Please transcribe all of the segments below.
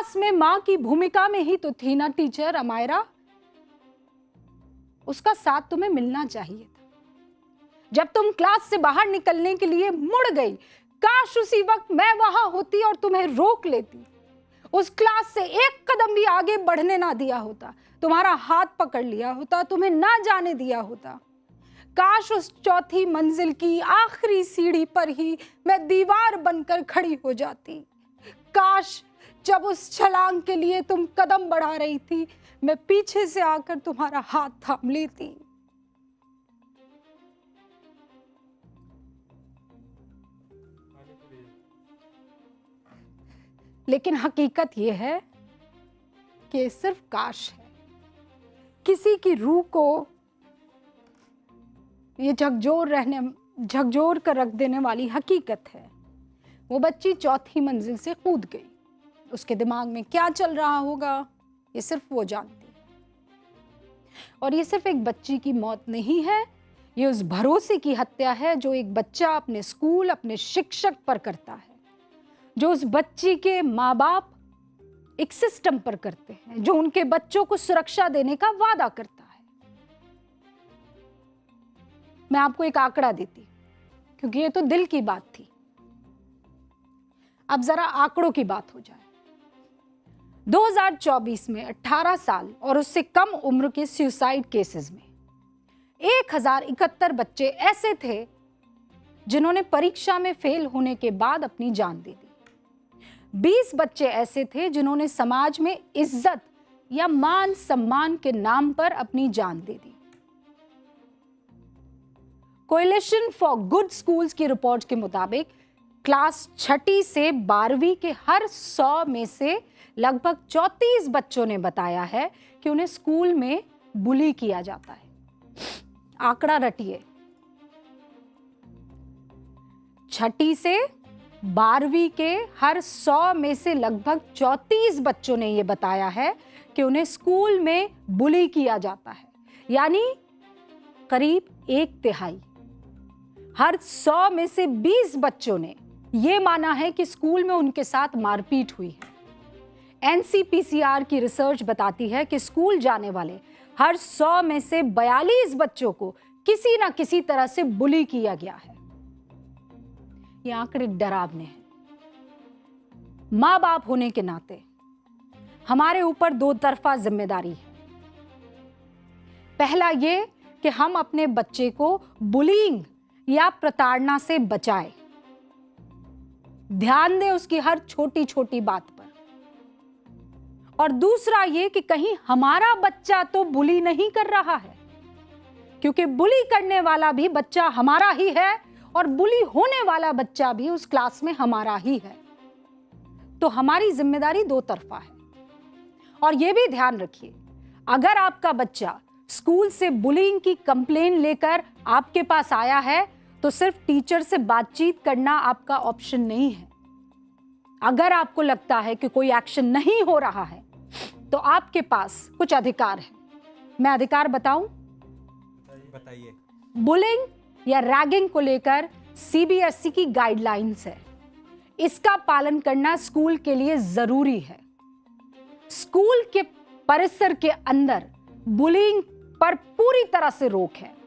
Class में माँ की भूमिका में ही तो थी ना टीचर अमायरा। उसका साथ तुम्हें मिलना चाहिए था। जब तुम क्लास से बाहर निकलने के लिए मुड़ गई, काश उसी वक्त मैं वहां होती और तुम्हें रोक लेती। उस क्लास से एक कदम भी आगे बढ़ने ना दिया होता, तुम्हारा हाथ पकड़ लिया होता, तुम्हें ना जाने दिया होता। काश उस चौथी मंजिल की आखिरी सीढ़ी पर ही मैं दीवार बनकर खड़ी हो जाती। काश जब उस छलांग के लिए तुम कदम बढ़ा रही थी, मैं पीछे से आकर तुम्हारा हाथ थाम लेती। लेकिन हकीकत यह है कि सिर्फ काश है। किसी की रूह को ये झकझोर कर रख देने वाली हकीकत है। वो बच्ची चौथी मंजिल से कूद गई। उसके दिमाग में क्या चल रहा होगा ये सिर्फ वो जानती है। और ये सिर्फ एक बच्ची की मौत नहीं है, ये उस भरोसे की हत्या है जो एक बच्चा अपने स्कूल, अपने शिक्षक पर करता है, जो उस बच्ची के माँ बाप एक सिस्टम पर करते हैं, जो उनके बच्चों को सुरक्षा देने का वादा करता है। मैं आपको एक आंकड़ा देती क्योंकि ये तो दिल की बात थी। अब जरा आंकड़ों की बात हो जाए। 2024 में 18 साल और उससे कम उम्र के सुसाइड केसेस में 1071 बच्चे ऐसे थे जिन्होंने परीक्षा में फेल होने के बाद अपनी जान दे दी। 20 बच्चे ऐसे थे जिन्होंने समाज में इज्जत या मान सम्मान के नाम पर अपनी जान दे दी। कोएलिशन फॉर गुड स्कूल्स की रिपोर्ट के मुताबिक क्लास 6ठी से 12वीं के हर 100 में से लगभग 34 बच्चों ने बताया है कि उन्हें स्कूल में बुली किया जाता है। आंकड़ा रटिए, 6ठी से 12वीं के हर 100 में से लगभग 34 बच्चों ने यह बताया है कि उन्हें स्कूल में बुली किया जाता है। यानी करीब 1/3। हर 100 में से 20 बच्चों ने यह माना है कि स्कूल में उनके साथ मारपीट हुई है। एनसीपीसीआर की रिसर्च बताती है कि स्कूल जाने वाले हर 100 में से 42 बच्चों को किसी ना किसी तरह से बुली किया गया है। ये आंकड़े डरावने हैं। मां बाप होने के नाते हमारे ऊपर दो तरफा जिम्मेदारी है। पहला ये कि हम अपने बच्चे को बुलिंग या प्रताड़ना से बचाएं। ध्यान दें उसकी हर छोटी छोटी बात पर। और दूसरा ये कि कहीं हमारा बच्चा तो बुली नहीं कर रहा है, क्योंकि बुली करने वाला भी बच्चा हमारा ही है और बुली होने वाला बच्चा भी उस क्लास में हमारा ही है। तो हमारी जिम्मेदारी दो तरफा है। और यह भी ध्यान रखिए, अगर आपका बच्चा स्कूल से बुलिंग की कंप्लेन लेकर आपके पास आया है तो सिर्फ टीचर से बातचीत करना आपका ऑप्शन नहीं है। अगर आपको लगता है कि कोई एक्शन नहीं हो रहा है तो आपके पास कुछ अधिकार है। मैं अधिकार बताऊं? बताइए। बुलिंग या रैगिंग को लेकर सीबीएसई की गाइडलाइंस है। इसका पालन करना स्कूल के लिए जरूरी है। स्कूल के परिसर के अंदर बुलिंग पर पूरी तरह से रोक है।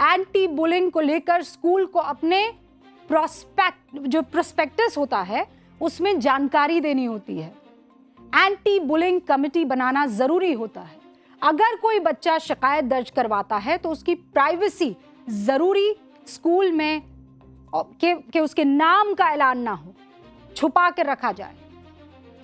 एंटी बुलिंग को लेकर स्कूल को अपने प्रोस्पेक्टस होता है उसमें जानकारी देनी होती है। एंटी बुलिंग कमेटी बनाना जरूरी होता है। अगर कोई बच्चा शिकायत दर्ज करवाता है तो उसकी प्राइवेसी जरूरी स्कूल में कि उसके नाम का ऐलान ना हो, छुपा कर रखा जाए।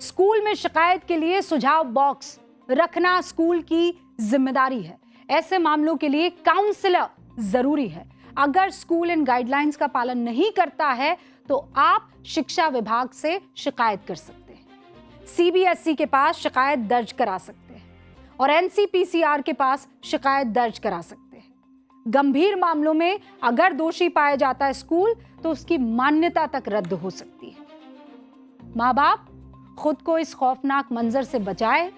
स्कूल में शिकायत के लिए सुझाव बॉक्स रखना स्कूल की जिम्मेदारी है। ऐसे मामलों के लिए काउंसलर जरूरी है। अगर स्कूल इन गाइडलाइंस का पालन नहीं करता है तो आप शिक्षा विभाग से शिकायत कर सकते हैं। सीबीएसई के पास शिकायत दर्ज करा सकते हैं और एनसीपीसीआर के पास शिकायत दर्ज करा सकते हैं। गंभीर मामलों में अगर दोषी पाया जाता है स्कूल तो उसकी मान्यता तक रद्द हो सकती है। माँ बाप खुद को इस खौफनाक मंजर से बचाए।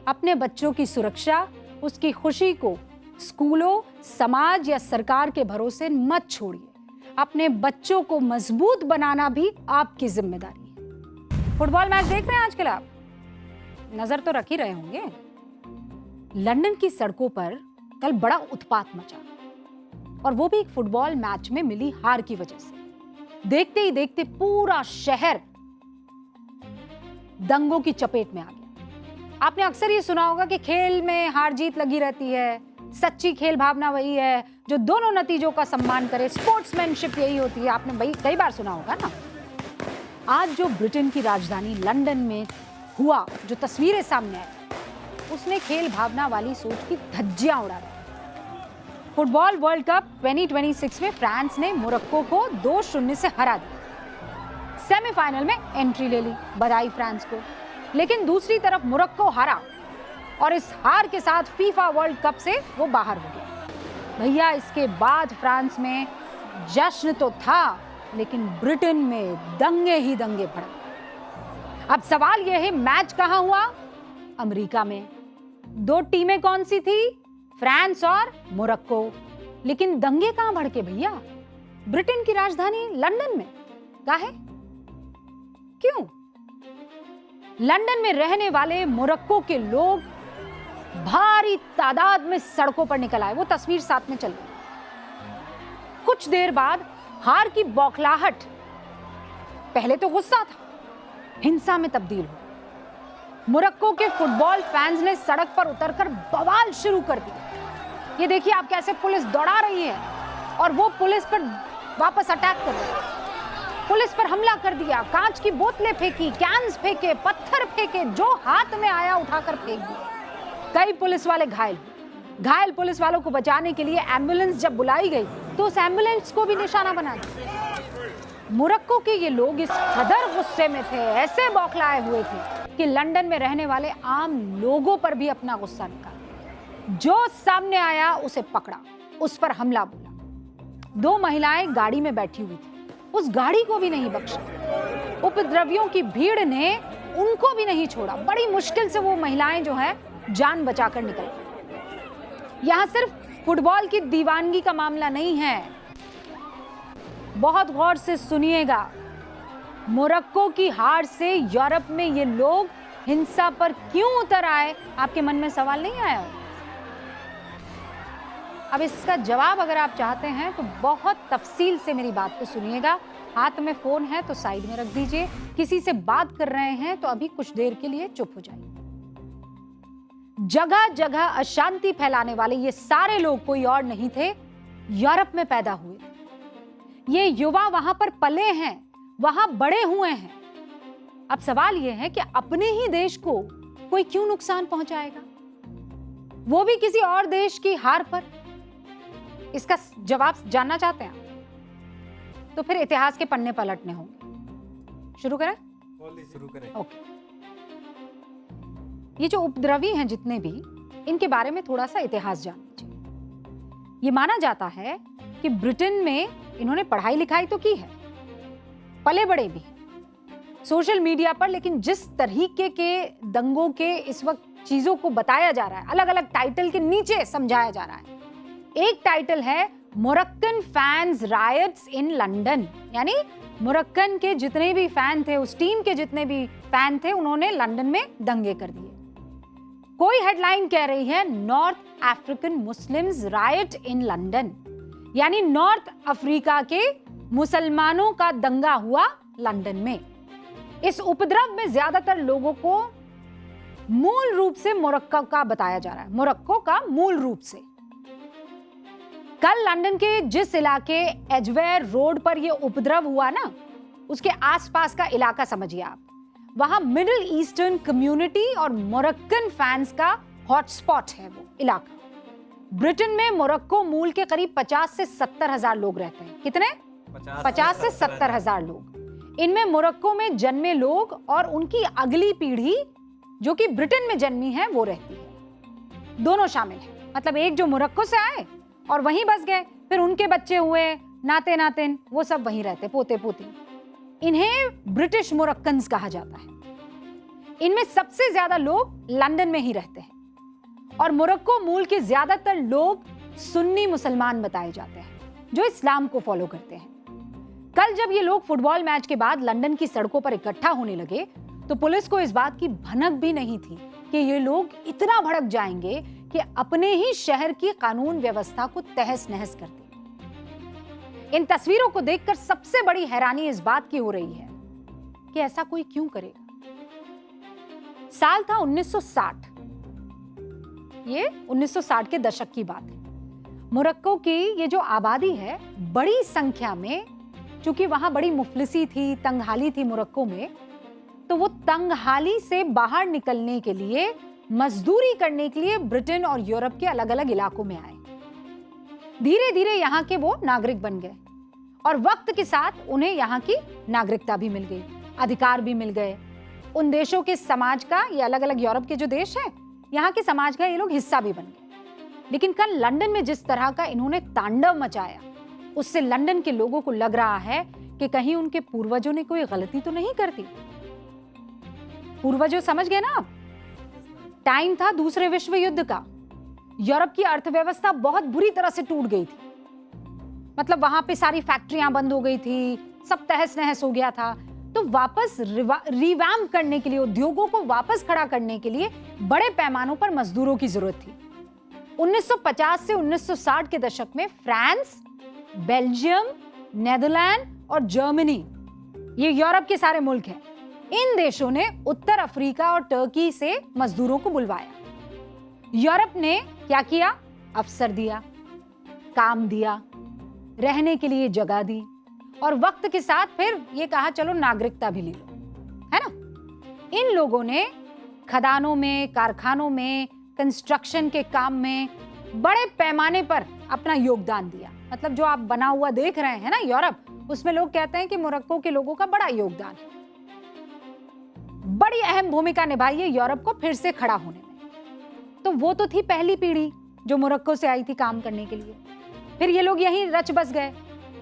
अपने बच्चों की सुरक्षा, उसकी खुशी को स्कूलों, समाज या सरकार के भरोसे मत छोड़िए। अपने बच्चों को मजबूत बनाना भी आपकी जिम्मेदारी है। फुटबॉल मैच देख रहे हैं आजकल आप? नजर तो रख ही रहे होंगे। लंदन की सड़कों पर कल बड़ा उत्पात मचा, और वो भी एक फुटबॉल मैच में मिली हार की वजह से। देखते ही देखते पूरा शहर दंगों की चपेट में आ गया। आपने अक्सर ये सुना होगा कि खेल में हार जीत लगी रहती है, सच्ची खेल भावना वही है जो दोनों नतीजों का सम्मान करे, स्पोर्ट्समैनशिप यही होती है। आपने वही कई बार सुना होगा ना। आज जो ब्रिटेन की राजधानी लंदन में हुआ, जो तस्वीरें सामने आई, उसने खेल भावना वाली सोच की धज्जियां उड़ा दी। फुटबॉल वर्ल्ड कप 2026 में फ्रांस ने मोरक्को को 2-0 से हरा दिया, सेमीफाइनल में एंट्री ले ली। बधाई फ्रांस को। लेकिन दूसरी तरफ मोरक्को हारा, और इस हार के साथ फीफा वर्ल्ड कप से वो बाहर हो गया। भैया, इसके बाद फ्रांस में जश्न तो था, लेकिन ब्रिटेन में दंगे ही दंगे भड़क। अब सवाल यह है, मैच कहां हुआ? अमेरिका में। दो टीमें कौन सी थी? फ्रांस और मोरक्को। लेकिन दंगे कहां भड़के भैया? ब्रिटेन की राजधानी लंदन में। काहे? क्यों? लंदन में रहने वाले मोरक्को के लोग भारी तादाद में सड़कों पर निकल आए। वो तस्वीर साथ में चल रही। कुछ देर बाद हार की बौखलाहट, पहले तो गुस्सा था, हिंसा में तब्दील हो गई। मोरक्को के फुटबॉल फैंस ने सड़क पर उतरकर बवाल शुरू कर दिया। ये देखिए आप कैसे पुलिस दौड़ा रही है, और वो पुलिस पर वापस अटैक कर रही है। पुलिस पर हमला कर दिया, कांच की बोतलें फेंकी, कैन्स फेंके, पत्थर फेंके, जो हाथ में आया उठाकर फेंक दिया। कई पुलिस वाले घायल हुए। घायल पुलिस वालों को बचाने के लिए एम्बुलेंस जब बुलाई गई तो उस एम्बुलेंस को भी निशाना बना दिया। मोरक्को के ये लोग इस कदर गुस्से में थे, ऐसे बौखलाए हुए थे कि लंदन में रहने वाले आम लोगों पर भी अपना गुस्सा निकाला। जो सामने आया उसे पकड़ा, उस पर हमला बोला। दो महिलाएं गाड़ी में बैठी हुई थी, उस गाड़ी को भी नहीं बख्शा। उपद्रवियों की भीड़ ने उनको भी नहीं छोड़ा। बड़ी मुश्किल से वो महिलाएं जो है जान बचाकर निकल गई। यहां सिर्फ फुटबॉल की दीवानगी का मामला नहीं है। बहुत गौर से सुनिएगा। मोरक्को की हार से यूरोप में ये लोग हिंसा पर क्यों उतर आए? आपके मन में सवाल नहीं आया? अब इसका जवाब अगर आप चाहते हैं तो बहुत तफसील से मेरी बात को सुनिएगा। हाथ में फोन है तो साइड में रख दीजिए। किसी से बात कर रहे हैं तो अभी कुछ देर के लिए चुप हो जाइए। जगह जगह अशांति फैलाने वाले ये सारे लोग कोई और नहीं थे, यूरोप में पैदा हुए थे। ये युवा वहां पर पले हैं, वहां बड़े हुए हैं। अब सवाल यह है कि अपने ही देश को कोई क्यों नुकसान पहुंचाएगा, वो भी किसी और देश की हार पर? इसका जवाब जानना चाहते हैं तो फिर इतिहास के पन्ने पलटने होंगे। शुरू करें? शुरू करें। ओके। ये जो उपद्रवी हैं जितने भी, इनके बारे में थोड़ा सा इतिहास जान लीजिए। ये माना जाता है कि ब्रिटेन में इन्होंने पढ़ाई लिखाई तो की है, पले बड़े भी हैं सोशल मीडिया पर, लेकिन जिस तरीके के दंगों के इस वक्त चीजों को बताया जा रहा है, अलग अलग टाइटल के नीचे समझाया जा रहा है। एक टाइटल है Moroccan fans riots in London, यानी मोरक्कन के जितने भी फैन थे, उस टीम के जितने भी फैन थे, उन्होंने लंदन में दंगे कर दिए। कोई हेडलाइन कह रही है North African Muslims riot in London, यानी नॉर्थ अफ्रीका के मुसलमानों का दंगा हुआ लंदन में। इस उपद्रव में ज्यादातर लोगों को मूल रूप से मोरक्को का बताया जा रहा है, मोरक्को का मूल रूप से। कल लंदन के जिस इलाके एजवेयर रोड पर यह उपद्रव हुआ ना, उसके आसपास का इलाका समझिए आप, वहां मिडिल ईस्टर्न कम्युनिटी और मोरक्कन फैंस का हॉटस्पॉट है वो इलाका। ब्रिटेन में मोरक्को मूल के करीब 50 से 70 हजार लोग रहते हैं। कितने? 50 से 70 हजार लोग। इनमें मोरक्को में जन्मे लोग और उनकी अगली पीढ़ी जो कि ब्रिटेन में जन्मी है वो रहती है। दोनों शामिल हैं। मतलब एक जो मोरक्को से आए और वहीं बस गए, फिर उनके बच्चे हुए, नाते नातिन, वो सब वहीं रहते, पोते पोती। इन्हें ब्रिटिश मोरक्कन्स कहा जाता है। इनमें सबसे ज्यादा लोग लंदन में ही रहते हैं और मोरक्को मूल के ज्यादातर लोग सुन्नी मुसलमान बताए जाते हैं जो इस्लाम को फॉलो करते हैं। कल जब ये लोग फुटबॉल मैच के बाद लंदन की सड़कों पर इकट्ठा होने लगे तो पुलिस को इस बात की भनक भी नहीं थी कि ये लोग इतना भड़क जाएंगे कि अपने ही शहर की कानून व्यवस्था को तहस नहस कर देंगे। इन तस्वीरों को देखकर सबसे बड़ी हैरानी इस बात की हो रही है कि ऐसा कोई क्यों करेगा। साल था 1960। ये 1960 के दशक की बात है। मोरक्को की ये जो आबादी है, बड़ी संख्या में, चूंकि वहां बड़ी मुफलिसी थी, तंगहाली थी मोरक्को में, तो वो तंगहाली से बाहर निकलने के लिए, मजदूरी करने के लिए ब्रिटेन और यूरोप के अलग अलग इलाकों में आए। धीरे धीरे यहाँ के वो नागरिक बन गए और वक्त के साथ उन्हें यहाँ की नागरिकता भी मिल गई, अधिकार भी मिल गए। उन देशों के समाज का, ये अलग अलग यूरोप के जो देश हैं, यहाँ के समाज का ये लोग हिस्सा भी बन गए। लेकिन कल लंदन में जिस तरह का इन्होंने तांडव मचाया, उससे लंदन के लोगों को लग रहा है कि कहीं उनके पूर्वजों ने कोई गलती तो नहीं कर दी। पूर्वजों समझ गए ना आप? टाइम था दूसरे विश्व युद्ध का। यूरोप की अर्थव्यवस्था बहुत बुरी तरह से टूट गई थी। मतलब वहां पे सारी फैक्ट्रियां बंद हो गई थी, सब तहस नहस हो गया था। तो वापस रिवैम्प करने के लिए, उद्योगों को वापस खड़ा करने के लिए बड़े पैमानों पर मजदूरों की जरूरत थी। 1950 से 1960 के दशक में फ्रांस, बेल्जियम, नेदरलैंड और जर्मनी, ये यूरोप के सारे मुल्क हैं, इन देशों ने उत्तर अफ्रीका और टर्की से मजदूरों को बुलवाया। यूरोप ने क्या किया? अवसर दिया, काम दिया, रहने के लिए जगह दी और वक्त के साथ फिर ये कहा चलो नागरिकता भी ले लो, है ना? इन लोगों ने खदानों में, कारखानों में, कंस्ट्रक्शन के काम में बड़े पैमाने पर अपना योगदान दिया। मतलब जो आप बना हुआ देख रहे हैं ना यूरोप, उसमें लोग कहते हैं कि मोरक्को के लोगों का बड़ा योगदान है। बड़ी अहम भूमिका निभाई है यूरोप को फिर से खड़ा होने में। तो वो तो थी पहली पीढ़ी जो मोरक्को से आई थी काम करने के लिए। फिर ये लोग यहीं रच बस गए,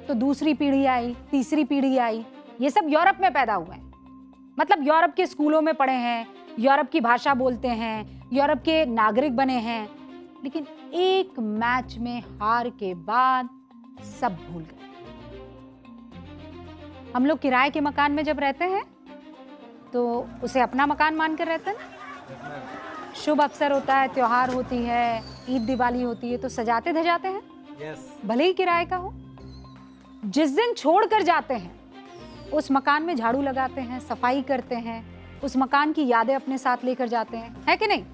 तो दूसरी पीढ़ी आई, तीसरी पीढ़ी आई, ये सब यूरोप में पैदा हुए हैं। मतलब यूरोप के स्कूलों में पढ़े हैं, यूरोप की भाषा बोलते हैं, यूरोप के नागरिक बने हैं। लेकिन एक मैच में हार के बाद सब भूल गए। हम लोग किराए के मकान में जब रहते हैं तो उसे अपना मकान मानकर रहते हैं ना। शुभ अवसर होता है, त्योहार होती है, ईद दिवाली होती है, तो सजाते धजाते हैं, भले ही किराए का हो। जिस दिन छोड़ कर जाते हैं उस मकान में झाड़ू लगाते हैं, सफाई करते हैं, उस मकान की यादें अपने साथ लेकर जाते हैं, है कि नहीं?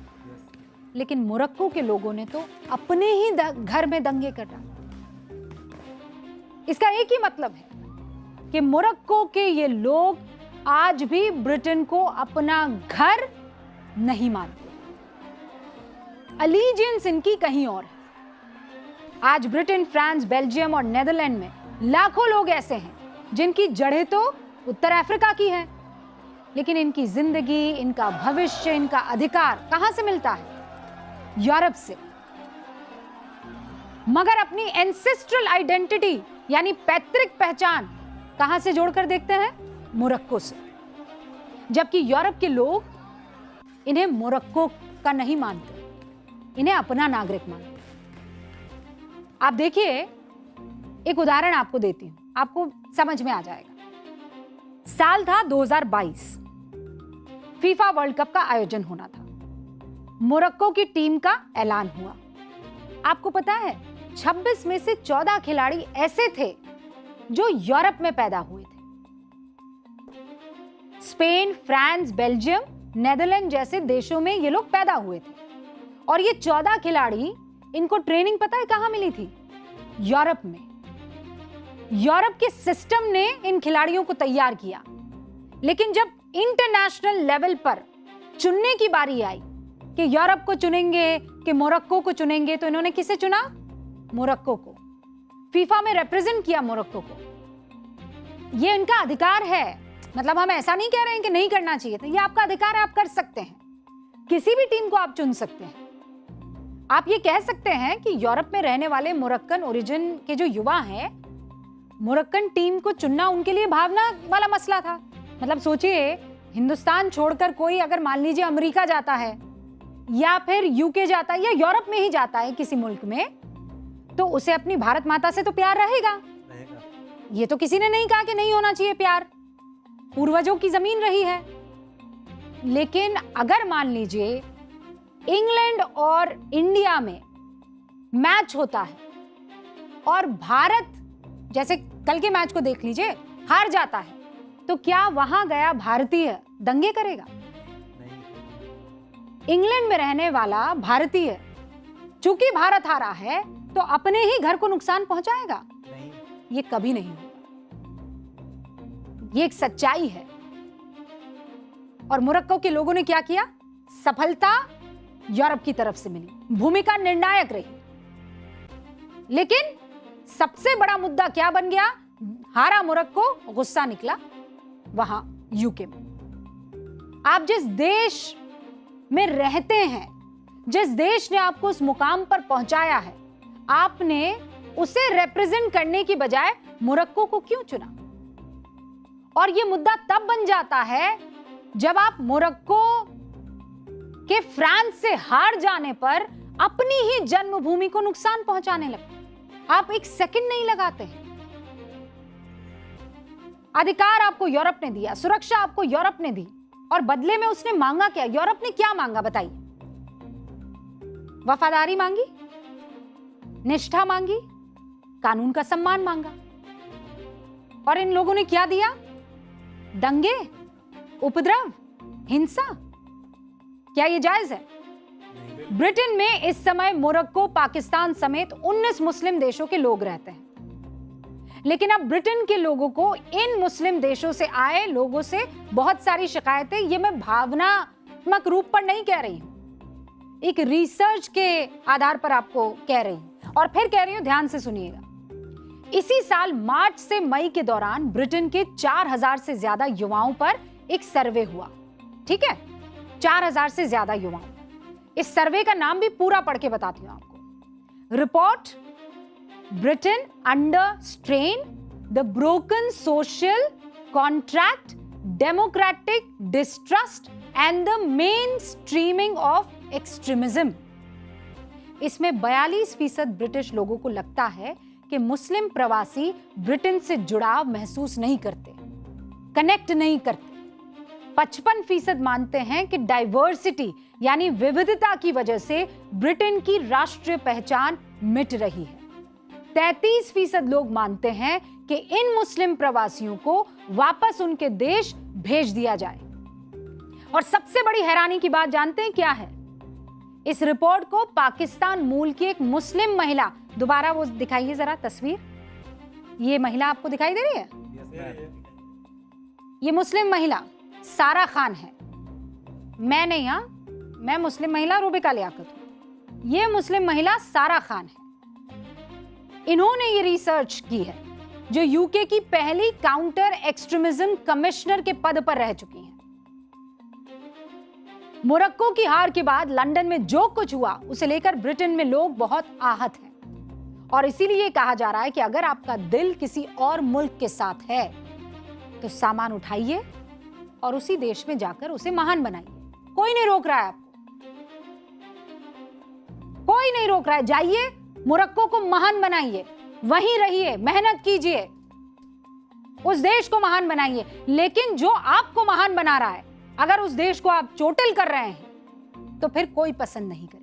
लेकिन मोरक्को के लोगों ने तो अपने ही घर में दंगे कर डाले। इसका एक ही मतलब है कि मोरक्को के ये लोग आज भी ब्रिटेन को अपना घर नहीं मानते। अलीजियंस इनकी कहीं और है। आज ब्रिटेन, फ्रांस, बेल्जियम और नेदरलैंड में लाखों लोग ऐसे हैं जिनकी जड़ें तो उत्तर अफ्रीका की हैं, लेकिन इनकी जिंदगी, इनका भविष्य, इनका अधिकार कहां से मिलता है? यूरोप से। मगर अपनी एंसेस्ट्रल आइडेंटिटी यानी पैतृक पहचान कहां से जोड़कर देखते हैं? मोरक्को से। जबकि यूरोप के लोग इन्हें मोरक्को का नहीं मानते, इन्हें अपना नागरिक मानते। आप देखिए, एक उदाहरण आपको देती हूं, आपको समझ में आ जाएगा। साल था 2022, फीफा वर्ल्ड कप का आयोजन होना था। मोरक्को की टीम का ऐलान हुआ। आपको पता है 26 में से 14 खिलाड़ी ऐसे थे जो यूरोप में पैदा हुए थे। स्पेन, फ्रांस, बेल्जियम, नेदरलैंड जैसे देशों में ये लोग पैदा हुए थे। और ये 14 खिलाड़ी, इनको ट्रेनिंग पता है कहां मिली थी? यूरोप में। यूरोप के सिस्टम ने इन खिलाड़ियों को तैयार किया। लेकिन जब इंटरनेशनल लेवल पर चुनने की बारी आई कि यूरोप को चुनेंगे कि मोरक्को को चुनेंगे, तो इन्होंने किसे चुना? मोरक्को को। फीफा में रिप्रेजेंट किया मोरक्को को। ये इनका अधिकार है। मतलब हम ऐसा नहीं कह रहे हैं कि नहीं करना चाहिए था, ये आपका अधिकार है, आप कर सकते हैं। किसी भी टीम को आप चुन सकते हैं। आप ये कह सकते हैं कि यूरोप में रहने वाले मोरक्कन ओरिजिन के जो युवा हैं, मोरक्कन टीम को चुनना उनके लिए भावना वाला मसला था। मतलब सोचिए, हिंदुस्तान छोड़कर कोई अगर मान लीजिए अमेरिका जाता है या फिर यूके जाता है या यूरोप में ही जाता है किसी मुल्क में, तो उसे अपनी भारत माता से तो प्यार रहेगा। ये तो किसी ने नहीं कहा कि नहीं होना चाहिए प्यार, पूर्वजों की जमीन रही है। लेकिन अगर मान लीजिए इंग्लैंड और इंडिया में मैच होता है और भारत, जैसे कल के मैच को देख लीजिए, हार जाता है, तो क्या वहां गया भारतीय दंगे करेगा? नहीं। इंग्लैंड में रहने वाला भारतीय चूंकि भारत हारा है तो अपने ही घर को नुकसान पहुंचाएगा? नहीं। ये कभी नहीं होगा। ये एक सच्चाई है। और मोरक्को के लोगों ने क्या किया? सफलता यूरोप की तरफ से मिली, भूमिका निर्णायक रही, लेकिन सबसे बड़ा मुद्दा क्या बन गया? हारा मोरक्को, गुस्सा निकला वहां यूके में। आप जिस देश में रहते हैं, जिस देश ने आपको उस मुकाम पर पहुंचाया है, आपने उसे रिप्रेजेंट करने की बजाय मोरक्को को क्यों चुना? और यह मुद्दा तब बन जाता है जब आप मोरक्को के फ्रांस से हार जाने पर अपनी ही जन्मभूमि को नुकसान पहुंचाने लगते हैं। आप एक सेकंड नहीं लगाते हैं। अधिकार आपको यूरोप ने दिया, सुरक्षा आपको यूरोप ने दी, और बदले में उसने मांगा क्या? यूरोप ने क्या मांगा बताइए? वफादारी मांगी, निष्ठा मांगी, कानून का सम्मान मांगा। और इन लोगों ने क्या दिया? दंगे, उपद्रव, हिंसा। क्या ये जायज है? ब्रिटेन में इस समय मोरक्को, पाकिस्तान समेत 19 मुस्लिम देशों के लोग रहते हैं, लेकिन अब ब्रिटेन के लोगों को इन मुस्लिम देशों से आए लोगों से बहुत सारी शिकायतें, ये मैं भावनात्मक रूप पर नहीं कह रही हूं, एक रिसर्च के आधार पर आपको कह रही हूं, और फिर कह रही हूं, ध्यान से सुनिएगा। इसी साल मार्च से मई के दौरान ब्रिटेन के 4000 से ज्यादा युवाओं पर एक सर्वे हुआ। ठीक है, 4000 से ज्यादा युवाओं। इस सर्वे का नाम भी पूरा पढ़ के बताती हूं आपको। Report Britain under strain, the broken social contract, democratic distrust and the main streaming of extremism. इसमें 42% ब्रिटिश लोगों को लगता है कि मुस्लिम प्रवासी ब्रिटेन से जुड़ाव महसूस नहीं करते, कनेक्ट नहीं करते। 55% मानते हैं कि डाइवर्सिटी यानी विविधता की वजह से ब्रिटेन की राष्ट्रीय पहचान मिट रही है। 33% लोग मानते हैं कि इन मुस्लिम प्रवासियों को वापस उनके देश भेज दिया जाए। और सबसे बड़ी हैरानी की बात जानते हैं क्या है? इस रिपोर्ट को पाकिस्तान मूल की एक मुस्लिम महिला, दोबारा वो दिखाइए जरा तस्वीर, ये महिला आपको दिखाई दे रही है? ये मुस्लिम महिला सारा खान है। मैं नहीं, हाँ, मैं मुस्लिम महिला रूबिका लियाकत हूं। ये मुस्लिम महिला सारा खान है। इन्होंने ये रिसर्च की है, जो यूके की पहली काउंटर एक्सट्रीमिज्म कमिश्नर के पद पर रह चुकी हैं। मोरक्को की हार के बाद लंदन में जो कुछ हुआ उसे लेकर ब्रिटेन में लोग बहुत आहत हैं, और इसीलिए कहा जा रहा है कि अगर आपका दिल किसी और मुल्क के साथ है तो सामान उठाइए और उसी देश में जाकर उसे महान बनाइए। कोई नहीं रोक रहा है आपको, कोई नहीं रोक रहा है। जाइए, मोरक्को को महान बनाइए, वहीं रहिए, मेहनत कीजिए, उस देश को महान बनाइए। लेकिन जो आपको महान बना रहा है, अगर उस देश को आप चोटिल कर रहे हैं तो फिर कोई पसंद नहीं करेगा।